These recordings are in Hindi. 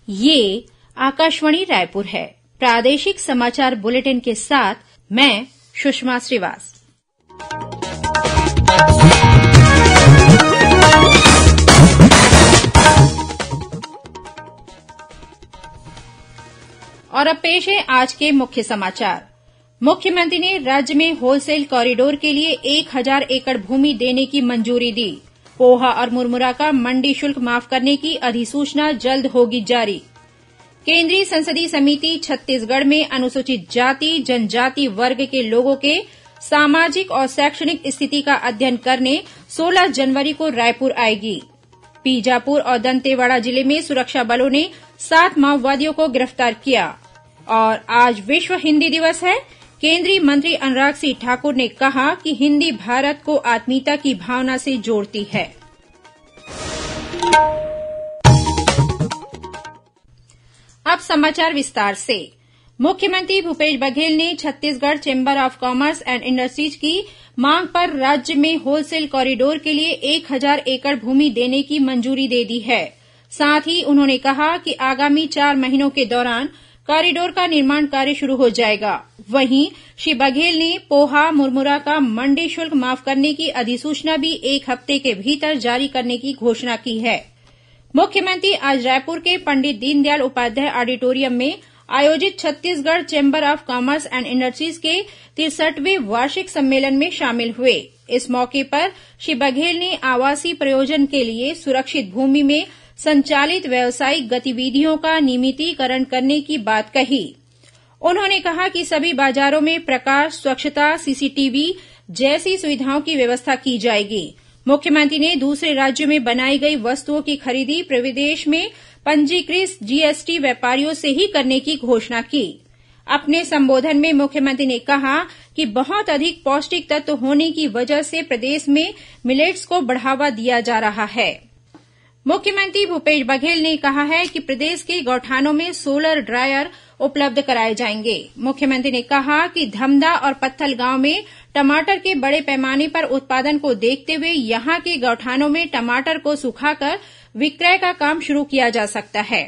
ये आकाशवाणी रायपुर है। प्रादेशिक समाचार बुलेटिन के साथ मैं सुषमा श्रीवास। और अब पेश है आज के मुख्य समाचार। मुख्यमंत्री ने राज्य में होलसेल कॉरिडोर के लिए 1000 एकड़ भूमि देने की मंजूरी दी। पोहा और मुरमुरा का मंडी शुल्क माफ करने की अधिसूचना जल्द होगी जारी। केंद्रीय संसदीय समिति छत्तीसगढ़ में अनुसूचित जाति जनजाति वर्ग के लोगों के सामाजिक और शैक्षणिक स्थिति का अध्ययन करने 16 जनवरी को रायपुर आएगी। बीजापुर और दंतेवाड़ा जिले में सुरक्षा बलों ने 7 माओवादियों को गिरफ्तार किया। और आज विश्व हिंदी दिवस है। केंद्रीय मंत्री अनुराग सिंह ठाकुर ने कहा कि हिंदी भारत को आत्मीयता की भावना से जोड़ती है। अब समाचार विस्तार से। मुख्यमंत्री भूपेश बघेल ने Chhattisgarh chamber of commerce and industries की मांग पर राज्य में होलसेल कॉरिडोर के लिए 1000 एकड़ भूमि देने की मंजूरी दे दी है। साथ ही उन्होंने कहा कि आगामी 4 महीनों के दौरान कॉरिडोर का निर्माण कार्य शुरू हो जाएगा। वहीं श्री बघेल ने पोहा मुरमुरा का मंडी शुल्क माफ करने की अधिसूचना भी 1 हफ्ते के भीतर जारी करने की घोषणा की है। मुख्यमंत्री आज रायपुर के पंडित दीनदयाल उपाध्याय ऑडिटोरियम में आयोजित Chhattisgarh chamber of commerce and industries के 63वें वार्षिक सम्मेलन में शामिल हुए। इस मौके पर श्री बघेल ने आवासीय प्रयोजन के लिए सुरक्षित भूमि में संचालित व्यावसायिक गतिविधियों का नियमितीकरण करने की बात कही। उन्होंने कहा कि सभी बाजारों में प्रकाश, स्वच्छता, सीसीटीवी जैसी सुविधाओं की व्यवस्था की जाएगी। मुख्यमंत्री ने दूसरे राज्यों में बनाई गई वस्तुओं की खरीदी प्रविदेश में पंजीकृत जीएसटी व्यापारियों से ही करने की घोषणा की। अपने संबोधन में मुख्यमंत्री ने कहा कि बहुत अधिक पौष्टिक तत्व होने की वजह से प्रदेश में मिलेट्स को बढ़ावा दिया जा रहा है। मुख्यमंत्री भूपेश बघेल ने कहा है कि प्रदेश के गौठानों में सोलर ड्रायर उपलब्ध कराए जाएंगे। मुख्यमंत्री ने कहा कि धमधा और पत्थल गांव में टमाटर के बड़े पैमाने पर उत्पादन को देखते हुए यहां के गौठानों में टमाटर को सुखाकर विक्रय का काम शुरू किया जा सकता है।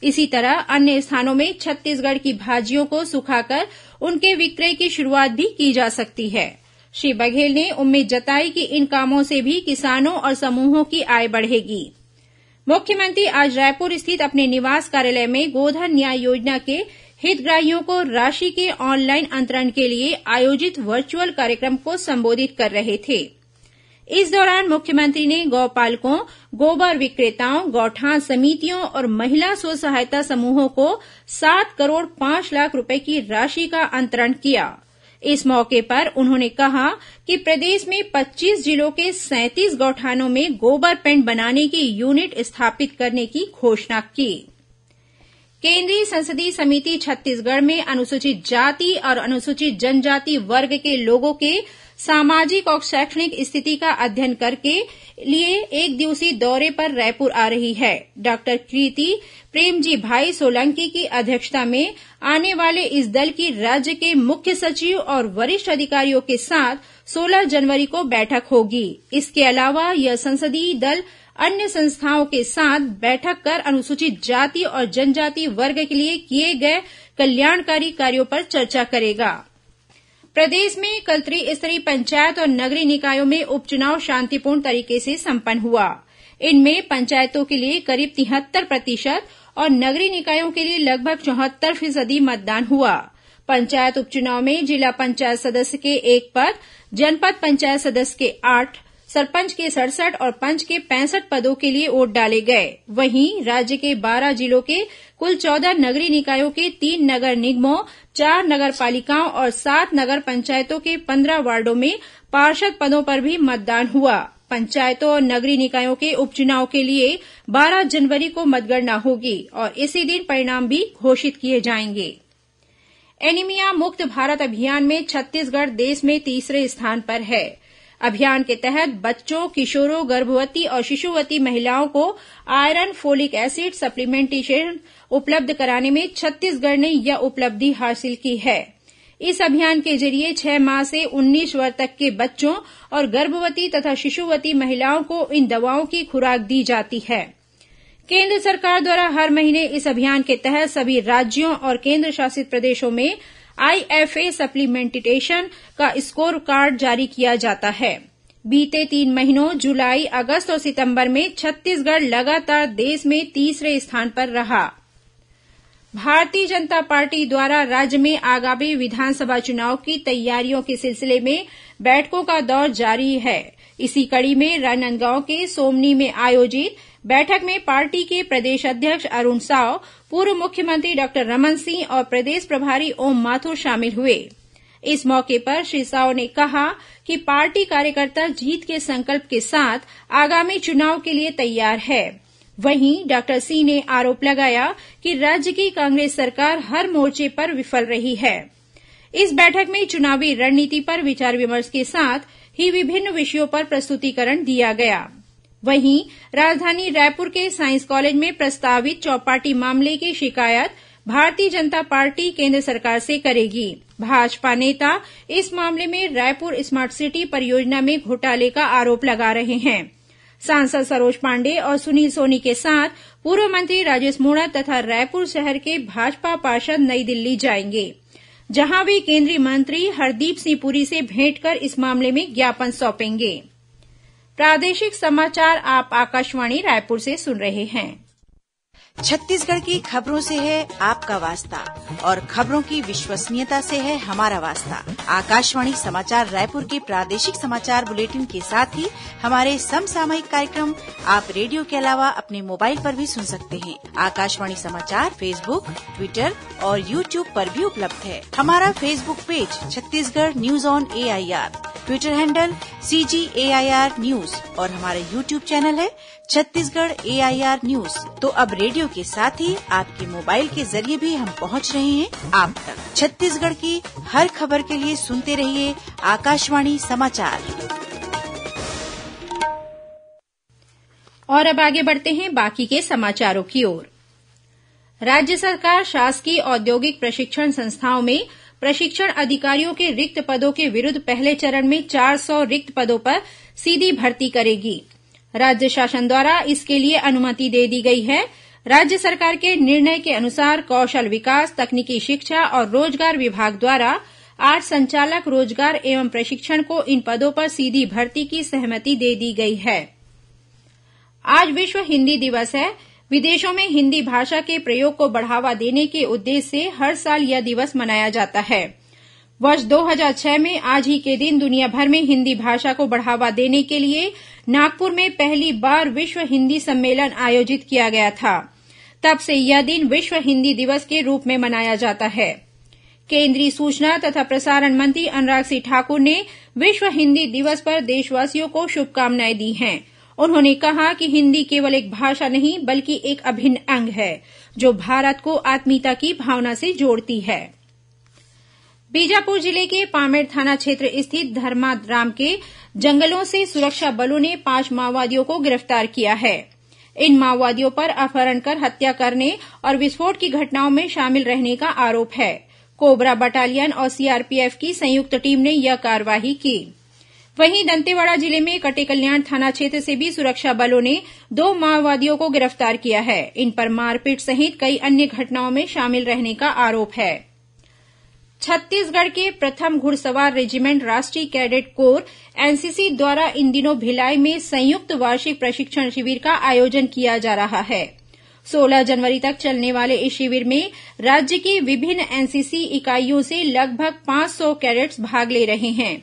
इसी तरह अन्य स्थानों में छत्तीसगढ़ की भाजियों को सुखाकर उनके विक्रय की शुरुआत भी की जा सकती है। श्री बघेल ने उम्मीद जताई कि इन कामों से भी किसानों और समूहों की आय बढ़ेगी। मुख्यमंत्री आज रायपुर स्थित अपने निवास कार्यालय में गोधन न्याय योजना के हितग्राहियों को राशि के ऑनलाइन अंतरण के लिए आयोजित वर्चुअल कार्यक्रम को संबोधित कर रहे थे। इस दौरान मुख्यमंत्री ने गौपालकों, गोबर विक्रेताओं, गौठान समितियों और महिला स्व सहायता समूहों को 7 करोड़ 5 लाख रुपए की राशि का अंतरण किया। इस मौके पर उन्होंने कहा कि प्रदेश में 25 जिलों के 37 गौठानों में गोबर पेंट बनाने की यूनिट स्थापित करने की घोषणा की। केंद्रीय संसदीय समिति छत्तीसगढ़ में अनुसूचित जाति और अनुसूचित जनजाति वर्ग के लोगों के सामाजिक और शैक्षणिक स्थिति का अध्ययन करके लिए 1 दिवसीय दौरे पर रायपुर आ रही है। डॉक्टर कृति प्रेमजी भाई सोलंकी की अध्यक्षता में आने वाले इस दल की राज्य के मुख्य सचिव और वरिष्ठ अधिकारियों के साथ 16 जनवरी को बैठक होगी। इसके अलावा यह संसदीय दल अन्य संस्थाओं के साथ बैठक कर अनुसूचित जाति और जनजाति वर्ग के लिए किए गए कल्याणकारी कार्यों पर चर्चा करेगा। प्रदेश में कल त्रिस्तरीय पंचायत और नगरीय निकायों में उपचुनाव शांतिपूर्ण तरीके से संपन्न हुआ। इनमें पंचायतों के लिए करीब 73% और नगरीय निकायों के लिए लगभग 74% मतदान हुआ। पंचायत उपचुनाव में जिला पंचायत सदस्य के 1 पद, जनपद पंचायत सदस्य के 8, सरपंच के 67 और पंच के 65 पदों के लिए वोट डाले गए। वहीं राज्य के 12 जिलों के कुल 14 नगरीय निकायों के 3 नगर निगमों, 4 नगर पालिकाओं और 7 नगर पंचायतों के 15 वार्डों में पार्षद पदों पर भी मतदान हुआ। पंचायतों और नगरीय निकायों के उपचुनाव के लिए 12 जनवरी को मतगणना होगी और इसी दिन परिणाम भी घोषित किए जाएंगे। एनीमिया मुक्त भारत अभियान में छत्तीसगढ़ देश में तीसरे स्थान पर है। अभियान के तहत बच्चों, किशोरों, गर्भवती और शिशुवती महिलाओं को आयरन, फोलिक एसिड सप्लीमेंटेशन उपलब्ध कराने में छत्तीसगढ़ ने यह उपलब्धि हासिल की है। इस अभियान के जरिए 6 माह से 19 वर्ष तक के बच्चों और गर्भवती तथा शिशुवती महिलाओं को इन दवाओं की खुराक दी जाती है। केंद्र सरकार द्वारा हर महीने इस अभियान के तहत सभी राज्यों और केंद्र शासित प्रदेशों में आईएफए सप्लीमेंटेशन का स्कोर कार्ड जारी किया जाता है। बीते 3 महीनों जुलाई, अगस्त और सितंबर में छत्तीसगढ़ लगातार देश में तीसरे स्थान पर रहा। भारतीय जनता पार्टी द्वारा राज्य में आगामी विधानसभा चुनाव की तैयारियों के सिलसिले में बैठकों का दौर जारी है। इसी कड़ी में राजनांदगांव के सोमनी में आयोजित बैठक में पार्टी के प्रदेश अध्यक्ष अरुण साव, पूर्व मुख्यमंत्री डॉक्टर रमन सिंह और प्रदेश प्रभारी ओम माथुर शामिल हुए। इस मौके पर श्री साव ने कहा कि पार्टी कार्यकर्ता जीत के संकल्प के साथ आगामी चुनाव के लिए तैयार है। वहीं डॉक्टर सिंह ने आरोप लगाया कि राज्य की कांग्रेस सरकार हर मोर्चे पर विफल रही है। इस बैठक में चुनावी रणनीति पर विचार विमर्श के साथ ही विभिन्न विषयों पर प्रस्तुतिकरण दिया गया। वहीं राजधानी रायपुर के साइंस कॉलेज में प्रस्तावित चौपाटी मामले की शिकायत भारतीय जनता पार्टी केंद्र सरकार से करेगी। भाजपा नेता इस मामले में रायपुर स्मार्ट सिटी परियोजना में घोटाले का आरोप लगा रहे हैं। सांसद सरोज पांडेय और सुनील सोनी के साथ पूर्व मंत्री राजेश मूणत तथा रायपुर शहर के भाजपा पार्षद नई दिल्ली जाएंगे, जहां वे केंद्रीय मंत्री हरदीप सिंह पुरी से भेंट कर इस मामले में ज्ञापन सौंपेंगे। प्रादेशिक समाचार आप आकाशवाणी रायपुर से सुन रहे हैं। छत्तीसगढ़ की खबरों से है आपका वास्ता और खबरों की विश्वसनीयता से है हमारा वास्ता। आकाशवाणी समाचार रायपुर के प्रादेशिक समाचार बुलेटिन के साथ ही हमारे समसामयिक कार्यक्रम आप रेडियो के अलावा अपने मोबाइल पर भी सुन सकते हैं। आकाशवाणी समाचार फेसबुक, ट्विटर और यूट्यूब पर भी उपलब्ध है। हमारा Facebook page Chhattisgarh news on AIR, Twitter handle CGAIR news और हमारा यूट्यूब चैनल है छत्तीसगढ़ AIR न्यूज। तो अब रेडियो के साथ ही आपके मोबाइल के जरिए भी हम पहुंच रहे हैं आप तक। छत्तीसगढ़ की हर खबर के लिए सुनते रहिए आकाशवाणी समाचार। और अब आगे बढ़ते हैं बाकी के समाचारों की ओर। राज्य सरकार शासकीय औद्योगिक प्रशिक्षण संस्थाओं में प्रशिक्षण अधिकारियों के रिक्त पदों के विरुद्ध पहले चरण में 400 रिक्त पदों पर सीधी भर्ती करेगी। राज्य शासन द्वारा इसके लिए अनुमति दे दी गई है। राज्य सरकार के निर्णय के अनुसार कौशल विकास, तकनीकी शिक्षा और रोजगार विभाग द्वारा 8 संचालक रोजगार एवं प्रशिक्षण को इन पदों पर सीधी भर्ती की सहमति दे दी गई है। आज विश्व हिन्दी दिवस है। विदेशों में हिन्दी भाषा के प्रयोग को बढ़ावा देने के उद्देश्य से हर साल यह दिवस मनाया जाता है। वर्ष 2006 में आज ही के दिन दुनिया भर में हिन्दी भाषा को बढ़ावा देने के लिए नागपुर में पहली बार विश्व हिन्दी सम्मेलन आयोजित किया गया था। तब से यह दिन विश्व हिन्दी दिवस के रूप में मनाया जाता है। केंद्रीय सूचना तथा प्रसारण मंत्री अनुराग सिंह ठाकुर ने विश्व हिन्दी दिवस पर देशवासियों को शुभकामनाएं दी हैं। उन्होंने कहा कि हिन्दी केवल एक भाषा नहीं बल्कि एक अभिन्न अंग है, जो भारत को आत्मीयता की भावना से जोड़ती है। बीजापुर जिले के पामेड़ थाना क्षेत्र स्थित धर्माराम के जंगलों से सुरक्षा बलों ने 5 माओवादियों को गिरफ्तार किया है। इन माओवादियों पर अपहरण कर हत्या करने और विस्फोट की घटनाओं में शामिल रहने का आरोप है। कोबरा बटालियन और CRPF की संयुक्त टीम ने यह कार्रवाई की। वहीं दंतेवाड़ा जिले में कटेकल्याण थाना क्षेत्र से भी सुरक्षा बलों ने 2 माओवादियों को गिरफ्तार किया है। इन पर मारपीट सहित कई अन्य घटनाओं में शामिल रहने का आरोप है। छत्तीसगढ़ के प्रथम घुड़सवार रेजिमेंट राष्ट्रीय कैडेट कोर NCC द्वारा इन दिनों भिलाई में संयुक्त वार्षिक प्रशिक्षण शिविर का आयोजन किया जा रहा है। 16 जनवरी तक चलने वाले इस शिविर में राज्य की विभिन्न NCC इकाइयों से लगभग 500 कैडेट्स भाग ले रहे हैं।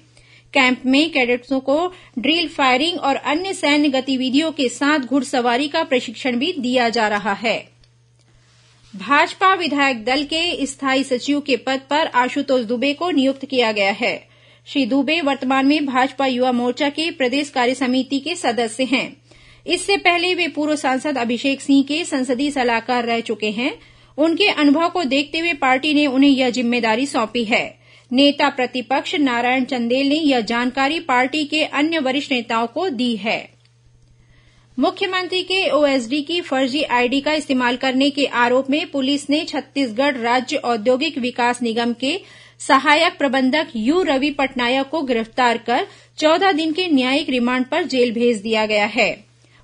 कैंप में कैडेट्सों को ड्रिल, फायरिंग और अन्य सैन्य गतिविधियों के साथ घुड़सवारी का प्रशिक्षण भी दिया जा रहा है। भाजपा विधायक दल के स्थायी सचिव के पद पर आशुतोष दुबे को नियुक्त किया गया है। श्री दुबे वर्तमान में भाजपा युवा मोर्चा के प्रदेश कार्य समिति के सदस्य हैं। इससे पहले वे पूर्व सांसद अभिषेक सिंह के संसदीय सलाहकार रह चुके हैं। उनके अनुभव को देखते हुए पार्टी ने उन्हें यह जिम्मेदारी सौंपी है। नेता प्रतिपक्ष नारायण चंदेल ने यह जानकारी पार्टी के अन्य वरिष्ठ नेताओं को दी है। मुख्यमंत्री के OSD की फर्जी ID का इस्तेमाल करने के आरोप में पुलिस ने छत्तीसगढ़ राज्य औद्योगिक विकास निगम के सहायक प्रबंधक U रवि पटनायक को गिरफ्तार कर 14 दिन के न्यायिक रिमांड पर जेल भेज दिया गया है।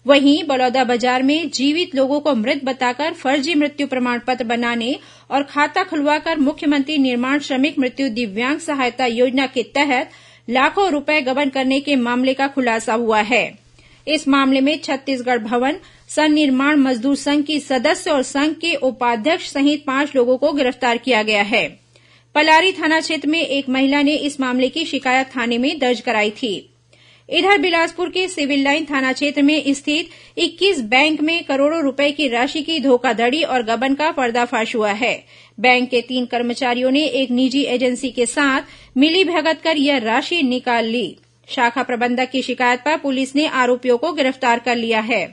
वहीं बलौदाबाजार में जीवित लोगों को मृत बताकर फर्जी मृत्यु प्रमाण पत्र बनाने और खाता खुलवाकर मुख्यमंत्री निर्माण श्रमिक मृत्यु दिव्यांग सहायता योजना के तहत लाखों रुपए गबन करने के मामले का खुलासा हुआ है। इस मामले में छत्तीसगढ़ भवन सन्निर्माण मजदूर संघ की सदस्य और संघ के उपाध्यक्ष सहित 5 लोगों को गिरफ्तार किया गया है। पलारी थाना क्षेत्र में एक महिला ने इस मामले की शिकायत थाने में दर्ज कराई थी। इधर बिलासपुर के सिविल लाइन थाना क्षेत्र में स्थित 21 बैंक में करोड़ों रुपए की राशि की धोखाधड़ी और गबन का पर्दाफाश हुआ है। बैंक के 3 कर्मचारियों ने एक निजी एजेंसी के साथ मिलीभगत कर यह राशि निकाल ली। शाखा प्रबंधक की शिकायत पर पुलिस ने आरोपियों को गिरफ्तार कर लिया है।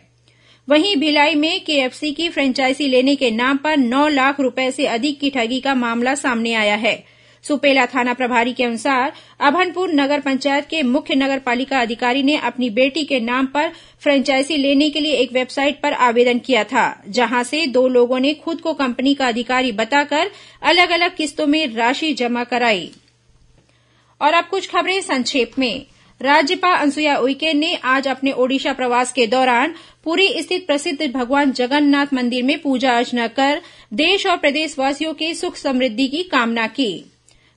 वहीं भिलाई में केएफसी की फ्रेंचाइजी लेने के नाम पर 9 लाख रुपए से अधिक की ठगी का मामला सामने आया है। सुपेला थाना प्रभारी के अनुसार अभनपुर नगर पंचायत के मुख्य नगर पालिका अधिकारी ने अपनी बेटी के नाम पर फ्रेंचाइजी लेने के लिए एक वेबसाइट पर आवेदन किया था, जहां से 2 लोगों ने खुद को कंपनी का अधिकारी बताकर अलग अलग किस्तों में राशि जमा कराई। और अब कुछ खबरें संक्षेप में। राज्यपाल अनुसुईया उइके ने आज अपने ओडिशा प्रवास के दौरान पुरी स्थित प्रसिद्ध भगवान जगन्नाथ मंदिर में पूजा अर्चना कर देश और प्रदेशवासियों के सुख समृद्धि की कामना की।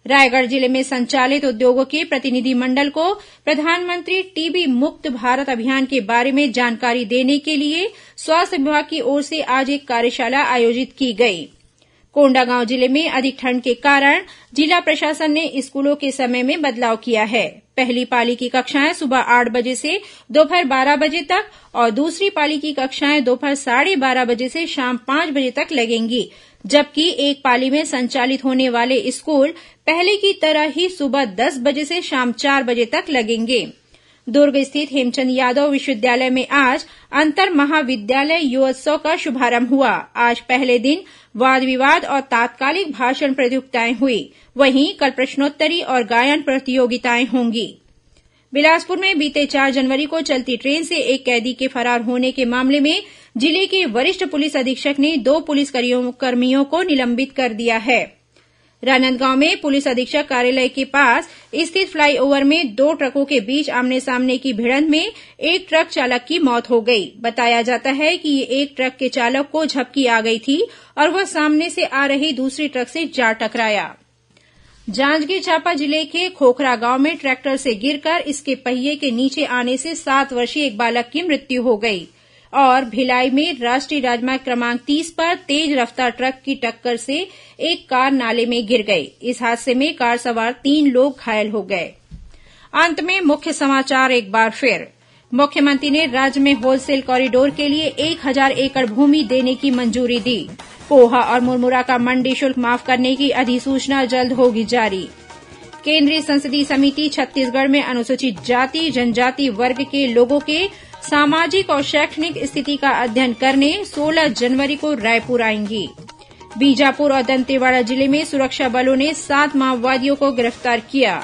रायगढ़ जिले में संचालित उद्योगों के प्रतिनिधिमंडल को प्रधानमंत्री टीबी मुक्त भारत अभियान के बारे में जानकारी देने के लिए स्वास्थ्य विभाग की ओर से आज एक कार्यशाला आयोजित की गई। कोंडागांव जिले में अधिक ठंड के कारण जिला प्रशासन ने स्कूलों के समय में बदलाव किया है। पहली पाली की कक्षाएं सुबह 8 बजे से दोपहर 12 बजे तक और दूसरी पाली की कक्षाएं दोपहर 12:30 बजे से शाम 5 बजे तक लगेंगी, जबकि एक पाली में संचालित होने वाले स्कूल पहले की तरह ही सुबह 10 बजे से शाम 4 बजे तक लगेंगे। दुर्ग स्थित हेमचंद यादव विश्वविद्यालय में आज अंतर महाविद्यालय युवोत्सव का शुभारंभ हुआ। आज पहले दिन वाद विवाद और तात्कालिक भाषण प्रतियोगिताएं हुई। वहीं कल प्रश्नोत्तरी और गायन प्रतियोगिताएं होंगी। बिलासपुर में बीते 4 जनवरी को चलती ट्रेन से एक कैदी के फरार होने के मामले में जिले के वरिष्ठ पुलिस अधीक्षक ने 2 पुलिसकर्मियों को निलंबित कर दिया है। राजनांदगांव में पुलिस अधीक्षक कार्यालय के पास स्थित फ्लाईओवर में 2 ट्रकों के बीच आमने सामने की भिड़ंत में एक ट्रक चालक की मौत हो गई। बताया जाता है कि एक ट्रक के चालक को झपकी आ गई थी और वह सामने से आ रही दूसरी ट्रक से जा टकराया। जांजगीर चांपा जिले के खोखरा गांव में ट्रैक्टर से गिरकर इसके पहिए के नीचे आने से 7 वर्षीय एक बालक की मृत्यु हो गई। और भिलाई में राष्ट्रीय राजमार्ग क्रमांक 30 पर तेज रफ्तार ट्रक की टक्कर से एक कार नाले में गिर गई। इस हादसे में कार सवार 3 लोग घायल हो गए। अंत में मुख्य समाचार एक बार फिर। मुख्यमंत्री ने राज्य में होलसेल कॉरिडोर के लिए 1000 एकड़ भूमि देने की मंजूरी दी। पोहा और मुरमुरा का मंडी शुल्क माफ करने की अधिसूचना जल्द होगी जारी। केंद्रीय संसदीय समिति छत्तीसगढ़ में अनुसूचित जाति जनजाति वर्ग के लोगों के सामाजिक और शैक्षणिक स्थिति का अध्ययन करने 16 जनवरी को रायपुर आएंगी। बीजापुर और दंतेवाड़ा जिले में सुरक्षा बलों ने 7 माओवादियों को गिरफ्तार किया।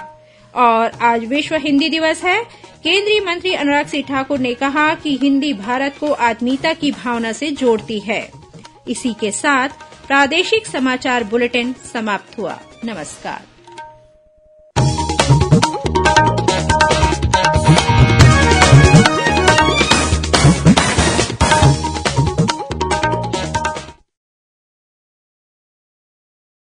और आज विश्व हिन्दी दिवस है। केंद्रीय मंत्री अनुराग सिंह ठाकुर ने कहा कि हिन्दी भारत को आत्मीयता की भावना से जोड़ती है। इसी के साथ प्रादेशिक समाचार बुलेटिन समाप्त हुआ। नमस्कार।